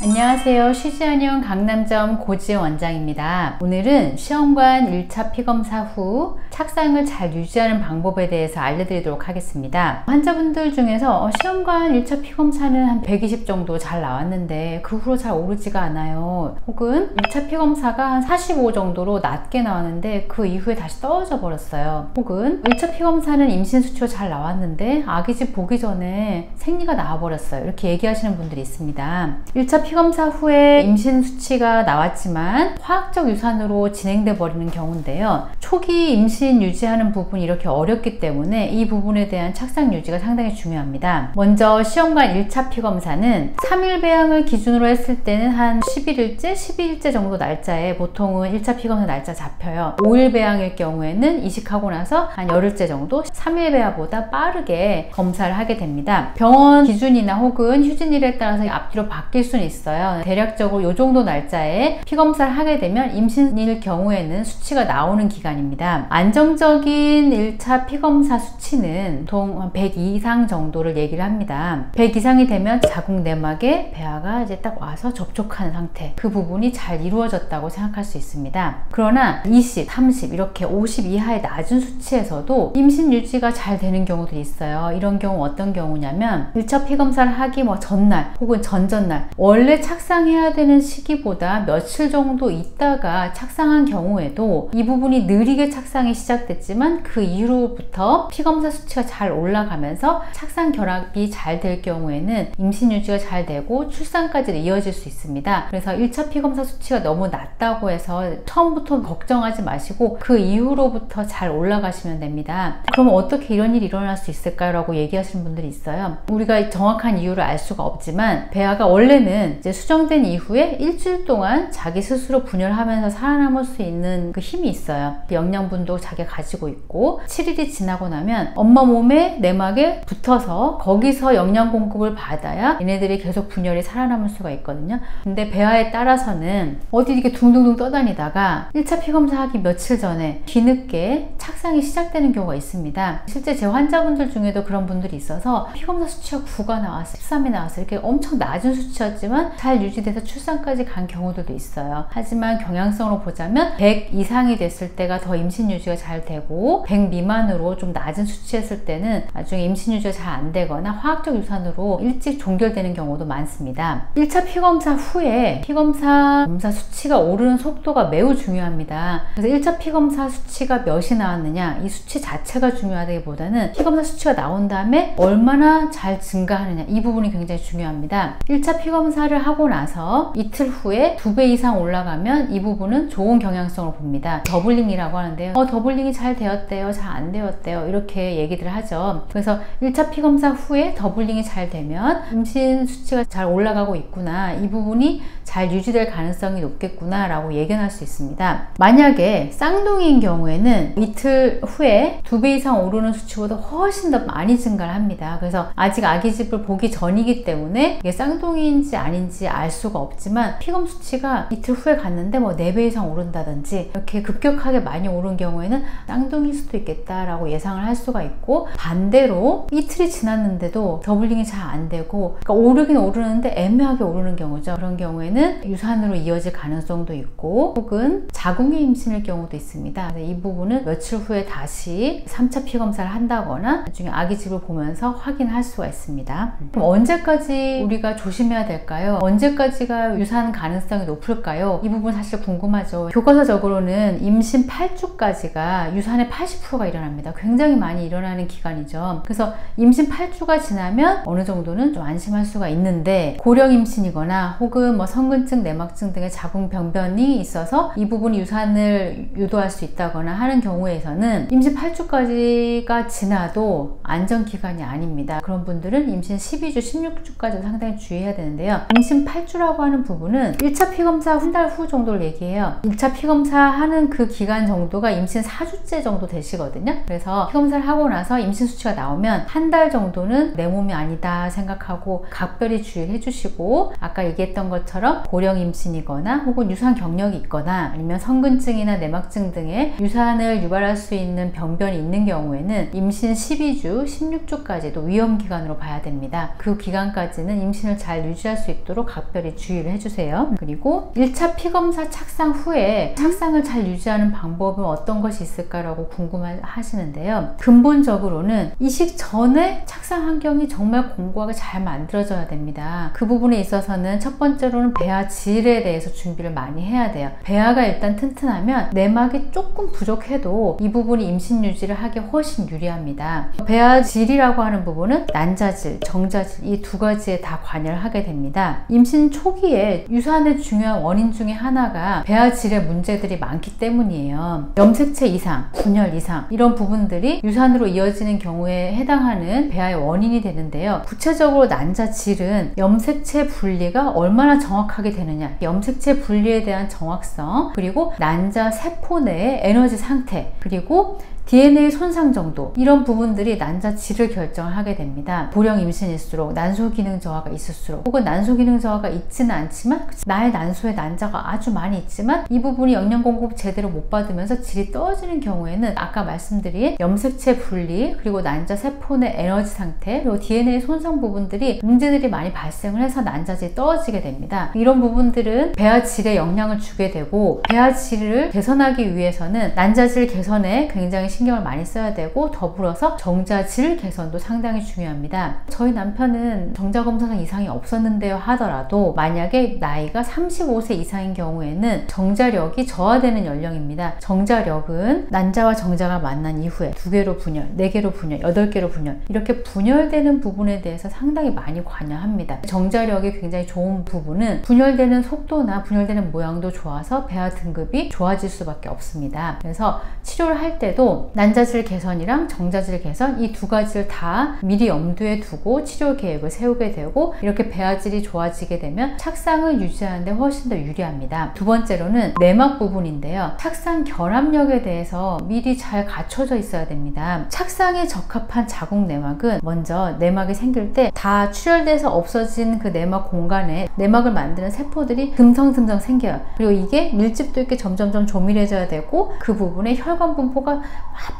안녕하세요. 쉬지 않으면 강남점 고지은 원장입니다. 오늘은 시험관 1차 피검사 후 착상을 잘 유지하는 방법에 대해서 알려드리도록 하겠습니다. 환자분들 중에서 시험관 1차 피검사는 한 120 정도 잘 나왔는데 그 후로 잘 오르지가 않아요. 혹은 1차 피검사가 한 45 정도로 낮게 나왔는데 그 이후에 다시 떨어져 버렸어요. 혹은 1차 피검사는 임신 수치가 잘 나왔는데 아기집 보기 전에 생리가 나와버렸어요. 이렇게 얘기하시는 분들이 있습니다. 1차 피검사 후에 임신 수치가 나왔지만 화학적 유산으로 진행돼 버리는 경우인데요. 초기 임신 유지하는 부분이 이렇게 어렵기 때문에 이 부분에 대한 착상 유지가 상당히 중요합니다. 먼저 시험관 1차 피검사는 3일 배양을 기준으로 했을 때는 한 11일째, 12일째 정도 날짜에 보통은 1차 피검사 날짜 잡혀요. 5일 배양일 경우에는 이식하고 나서 한 열흘째 정도 3일 배양보다 빠르게 검사를 하게 됩니다. 병원 기준이나 혹은 휴진일에 따라서 앞뒤로 바뀔 수는 있어요. 대략적으로 이 정도 날짜에 피검사를 하게 되면 임신일 경우에는 수치가 나오는 기간입니다. 안정적인 1차 피검사 수치는 보통 100 이상 정도를 얘기를 합니다. 100 이상이 되면 자궁 내막에 배아가 이제 딱 와서 접촉하는 상태, 그 부분이 잘 이루어졌다고 생각할 수 있습니다. 그러나 20, 30 이렇게 50 이하의 낮은 수치에서도 임신 유지가 잘 되는 경우들이 있어요. 이런 경우 어떤 경우냐면 1차 피검사를 하기 전날 혹은 전전날 원래 착상해야 되는 시기보다 며칠 정도 있다가 착상한 경우에도 이 부분이 느리게 착상이 시작됐지만 그 이후로부터 피검사 수치가 잘 올라가면서 착상 결합이 잘 될 경우에는 임신 유지가 잘 되고 출산까지 이어질 수 있습니다. 그래서 1차 피검사 수치가 너무 낮다고 해서 처음부터 걱정하지 마시고 그 이후로부터 잘 올라가시면 됩니다. 그러면 어떻게 이런 일이 일어날 수 있을까요? 라고 얘기하시는 분들이 있어요. 우리가 정확한 이유를 알 수가 없지만 배아가 원래는 이제 수정된 이후에 일주일 동안 자기 스스로 분열하면서 살아남을 수 있는 그 힘이 있어요. 그 영양분도 자기가 가지고 있고 7일이 지나고 나면 엄마 몸에 내막에 붙어서 거기서 영양 공급을 받아야 얘네들이 계속 분열이 살아남을 수가 있거든요. 근데 배아에 따라서는 어디 이렇게 둥둥둥 떠다니다가 1차 피검사 하기 며칠 전에 뒤늦게 착상이 시작되는 경우가 있습니다. 실제 제 환자분들 중에도 그런 분들이 있어서 피검사 수치가 9가 나왔어요, 13이 나왔어요. 이렇게 엄청 낮은 수치였지만 잘 유지돼서 출산까지 간 경우들도 있어요. 하지만 경향성으로 보자면 100 이상이 됐을 때가 더 임신 유지가 잘 되고 100 미만으로 좀 낮은 수치였을 때는 나중에 임신 유지가 잘 안 되거나 화학적 유산으로 일찍 종결되는 경우도 많습니다. 1차 피검사 후에 피검사 검사 수치가 오르는 속도가 매우 중요합니다. 그래서 1차 피검사 수치가 몇이 나왔느냐, 이 수치 자체가 중요하다기보다는 피검사 수치가 나온 다음에 얼마나 잘 증가하느냐, 이 부분이 굉장히 중요합니다. 1차 피검사를 하고 나서 이틀 후에 2배 이상 올라가면 이 부분은 좋은 경향성을 봅니다. 더블링이라고 하는데요. 더블링이 잘 되었대요, 잘 안 되었대요, 이렇게 얘기들을 하죠. 그래서 1차 피검사 후에 더블링이 잘 되면 임신 수치가 잘 올라가고 있구나, 이 부분이 잘 유지될 가능성이 높겠구나 라고 예견할 수 있습니다. 만약에 쌍둥이인 경우에는 이틀 후에 2배 이상 오르는 수치보다 훨씬 더 많이 증가를 합니다. 그래서 아직 아기집을 보기 전이기 때문에 이게 쌍둥이인지 아닌지 알 수가 없지만 피검 수치가 이틀 후에 갔는데 4배 이상 오른다든지 이렇게 급격하게 많이 오른 경우에는 쌍둥이일 수도 있겠다라고 예상을 할 수가 있고, 반대로 이틀이 지났는데도 더블링이 잘 안 되고, 그러니까 오르긴 오르는데 애매하게 오르는 경우죠. 그런 경우에는 유산으로 이어질 가능성도 있고 혹은 자궁의 임신일 경우도 있습니다. 이 부분은 며칠 후에 다시 3차 피검사를 한다거나 나중에 아기집을 보면서 확인할 수가 있습니다. 그럼 언제까지 우리가 조심해야 될까요? 언제까지가 유산 가능성이 높을까요? 이 부분 사실 궁금하죠. 교과서적으로는 임신 8주까지가 유산의 80%가 일어납니다. 굉장히 많이 일어나는 기간이죠. 그래서 임신 8주가 지나면 어느 정도는 좀 안심할 수가 있는데, 고령 임신이거나 혹은 성근증, 내막증 등의 자궁 병변이 있어서 이 부분이 유산을 유도할 수 있다거나 하는 경우에서는 임신 8주까지가 지나도 안전기간이 아닙니다. 그런 분들은 임신 12주, 16주까지 상당히 주의해야 되는데요. 임신 8주라고 하는 부분은 1차 피검사 한 달 후 정도를 얘기해요. 1차 피검사 하는 그 기간 정도가 임신 4주째 정도 되시거든요. 그래서 피검사를 하고 나서 임신 수치가 나오면 한 달 정도는 내 몸이 아니다 생각하고 각별히 주의해 주시고, 아까 얘기했던 것처럼 고령 임신이거나 혹은 유산 경력이 있거나 아니면 성근증이나 내막증 등의 유산을 유발할 수 있는 병변이 있는 경우에는 임신 12주, 16주까지도 위험기간으로 봐야 됩니다. 그 기간까지는 임신을 잘 유지할 수 있도록 각별히 주의를 해주세요. 그리고 1차 피검사 착상 후에 착상을 잘 유지하는 방법은 어떤 것이 있을까라고 궁금하시는데요. 근본적으로는 이식 전에 착상 환경이 정말 공고하게 잘 만들어져야 됩니다. 그 부분에 있어서는 첫 번째로는 배아 질에 대해서 준비를 많이 해야 돼요. 배아가 일단 튼튼하면 내막이 조금 부족해도 이 부분이 임신 유지를 하기 훨씬 유리합니다. 배아 질이라고 하는 부분은 난자질, 정자질 이 두 가지에 다 관여를 하게 됩니다. 임신 초기에 유산의 중요한 원인 중에 하나가 배아 질의 문제들이 많기 때문이에요. 염색체 이상, 분열 이상 이런 부분들이 유산으로 이어지는 경우에 해당하는 배아의 원인이 되는데요. 구체적으로 난자질은 염색체 분리가 얼마나 정확하게 되느냐, 염색체 분리에 대한 정확성, 그리고 난자 세포 내의 에너지 상태, 그리고 DNA 손상 정도 이런 부분들이 난자 질을 결정하게 됩니다. 고령 임신일수록 난소 기능 저하가 있을수록 혹은 난소 기능 저하가 있지는 않지만 나의 난소에 난자가 아주 많이 있지만 이 부분이 영양 공급 제대로 못 받으면서 질이 떨어지는 경우에는 아까 말씀드린 염색체 분리 그리고 난자 세포 내 에너지 상태 그리고 DNA 손상 부분들이 문제들이 많이 발생을 해서 난자질이 떨어지게 됩니다. 이런 부분들은 배아 질에 영향을 주게 되고 배아 질을 개선하기 위해서는 난자질 개선에 굉장히 신경을 많이 써야 되고 더불어서 정자질 개선도 상당히 중요합니다. 저희 남편은 정자검사상 이상이 없었는데요 하더라도 만약에 나이가 35세 이상인 경우에는 정자력이 저하되는 연령입니다. 정자력은 난자와 정자가 만난 이후에 2개로 분열, 4개로 분열, 8개로 분열 이렇게 분열되는 부분에 대해서 상당히 많이 관여합니다. 정자력이 굉장히 좋은 부분은 분열되는 속도나 분열되는 모양도 좋아서 배아 등급이 좋아질 수밖에 없습니다. 그래서 치료를 할 때도 난자질 개선이랑 정자질 개선 이 두 가지를 다 미리 염두에 두고 치료 계획을 세우게 되고 이렇게 배아질이 좋아지게 되면 착상을 유지하는 데 훨씬 더 유리합니다. 두 번째로는 내막 부분인데요. 착상 결합력에 대해서 미리 잘 갖춰져 있어야 됩니다. 착상에 적합한 자궁 내막은 먼저 내막이 생길 때 다 출혈돼서 없어진 그 내막 공간에 내막을 만드는 세포들이 듬성듬성 생겨요. 그리고 이게 밀집도 있게 점점점 조밀해져야 되고 그 부분에 혈관 분포가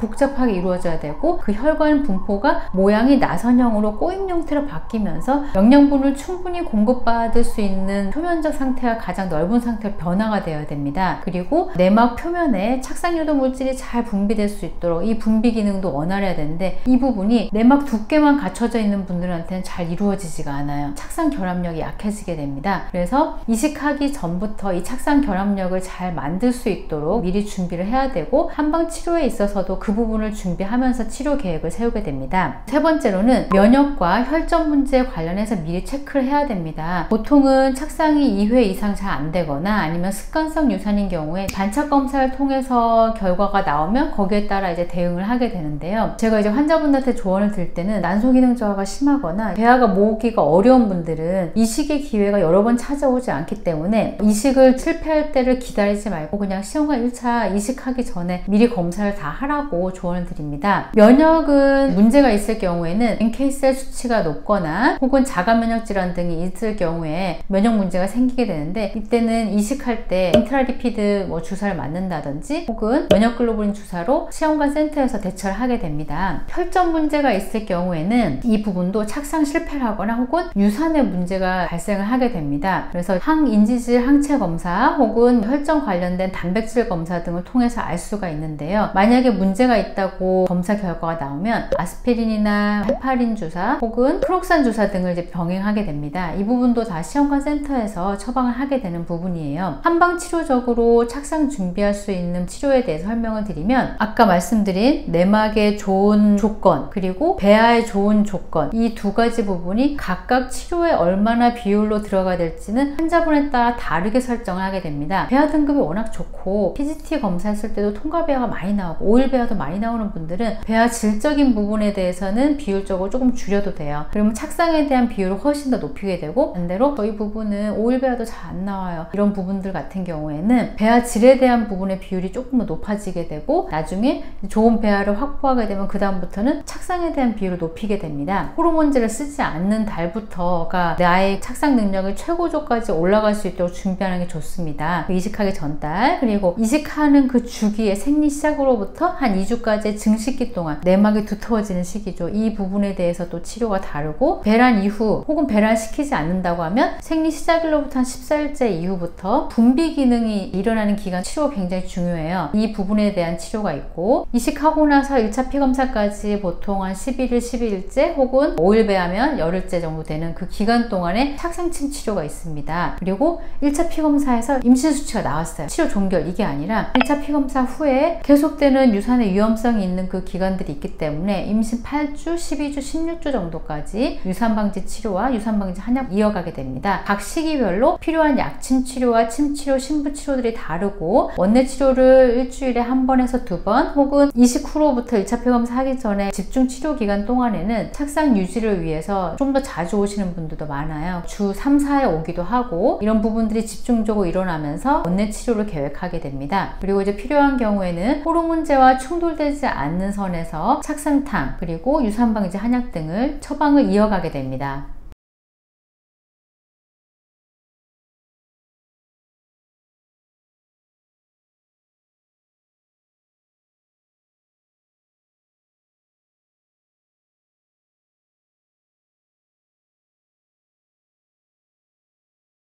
복잡하게 이루어져야 되고 그 혈관 분포가 모양이 나선형으로 꼬임 형태로 바뀌면서 영양분을 충분히 공급받을 수 있는 표면적 상태가 가장 넓은 상태로 변화가 되어야 됩니다. 그리고 내막 표면에 착상유도 물질이 잘 분비될 수 있도록 이 분비 기능도 원활해야 되는데 이 부분이 내막 두께만 갖춰져 있는 분들한테는 잘 이루어지지가 않아요. 착상 결합력이 약해지게 됩니다. 그래서 이식하기 전부터 이 착상 결합력을 잘 만들 수 있도록 미리 준비를 해야 되고 한방 치료에 있어서도 그 부분을 준비하면서 치료 계획을 세우게 됩니다. 세 번째로는 면역과 혈전 문제에 관련해서 미리 체크를 해야 됩니다. 보통은 착상이 2회 이상 잘 안 되거나 아니면 습관성 유산인 경우에 반차 검사를 통해서 결과가 나오면 거기에 따라 이제 대응을 하게 되는데요. 제가 이제 환자분들한테 조언을 드릴 때는 난소 기능 저하가 심하거나 배아가 모으기가 어려운 분들은 이식의 기회가 여러 번 찾아오지 않기 때문에 이식을 실패할 때를 기다리지 말고 그냥 시험관 1차 이식하기 전에 미리 검사를 다 하라고 조언을 드립니다. 면역은 문제가 있을 경우에는 NK셀 수치가 높거나 혹은 자가 면역 질환 등이 있을 경우에 면역 문제가 생기게 되는데 이때는 이식할 때 인트라리피드 주사를 맞는다든지 혹은 면역글로불린 주사로 시험관 센터에서 대처를 하게 됩니다. 혈전 문제가 있을 경우에는 이 부분도 착상 실패를 하거나 혹은 유산의 문제가 발생을 하게 됩니다. 그래서 항인지질 항체 검사 혹은 혈전 관련된 단백질 검사 등을 통해서 알 수가 있는데요. 만약에 문제가 있다고 검사 결과가 나오면 아스피린이나 헤파린 주사 혹은 크록산 주사 등을 이제 병행하게 됩니다. 이 부분도 다 시험관 센터에서 처방을 하게 되는 부분이에요. 한방 치료적으로 착상 준비할 수 있는 치료에 대해서 설명을 드리면 아까 말씀드린 내막의 좋은 조건 그리고 배아의 좋은 조건 이 두 가지 부분이 각각 치료에 얼마나 비율로 들어가야 될지는 환자분에 따라 다르게 설정을 하게 됩니다. 배아 등급이 워낙 좋고 PGT 검사했을 때도 통과 배아가 많이 나오고 오일 배아도 많이 나오는 분들은 배아 질적인 부분에 대해서는 비율적으로 조금 줄여도 돼요. 그러면 착상에 대한 비율을 훨씬 더 높이게 되고, 반대로 저희 부분은 오일 배아도 잘 안 나와요. 이런 부분들 같은 경우에는 배아 질에 대한 부분의 비율이 조금 더 높아지게 되고, 나중에 좋은 배아를 확보하게 되면 그 다음부터는 착상에 대한 비율을 높이게 됩니다. 호르몬제를 쓰지 않는 달부터가 나의 착상 능력이 최고조까지 올라갈 수 있도록 준비하는 게 좋습니다. 이식하기 전달, 그리고 이식하는 그 주기의 생리 시작으로부터 한 2주까지의 증식기 동안 내막이 두터워지는 시기죠. 이 부분에 대해서 또 치료가 다르고, 배란 이후 혹은 배란시키지 않는다고 하면 생리 시작일로부터 한 14일째 이후부터 분비 기능이 일어나는 기간 치료가 굉장히 중요해요. 이 부분에 대한 치료가 있고, 이식하고 나서 1차 피검사까지 보통 한 11일, 12일째 혹은 5일 배하면 열흘째 정도 되는 그 기간 동안에 착상침 치료가 있습니다. 그리고 1차 피검사에서 임신 수치가 나왔어요. 치료 종결 이게 아니라 1차 피검사 후에 계속되는 유산의 위험성이 있는 그 기간들이 있기 때문에 임신 8주, 12주, 16주 정도까지 유산방지 치료와 유산방지 한약 이어가게 됩니다. 각 시기별로 필요한 약침 치료와 침 치료, 신부 치료들이 다르고, 원내 치료를 일주일에 한 번에서 2번 혹은 이식 후로부터 1차 피검사 하기 전에 집중 치료 기간 동안에는 착상 유지를 위해서 좀 더 자주 오시는 분들도 많아요. 주 3, 4회 오기도 하고, 이런 부분들이 집중적으로 일어나면서 원내 치료를 계획하게 됩니다. 그리고 이제 필요한 경우에는 호르몬제와 충돌되지 않는 선에서 착상탕 그리고 유산방지 한약 등을 처방을 이어가게 됩니다.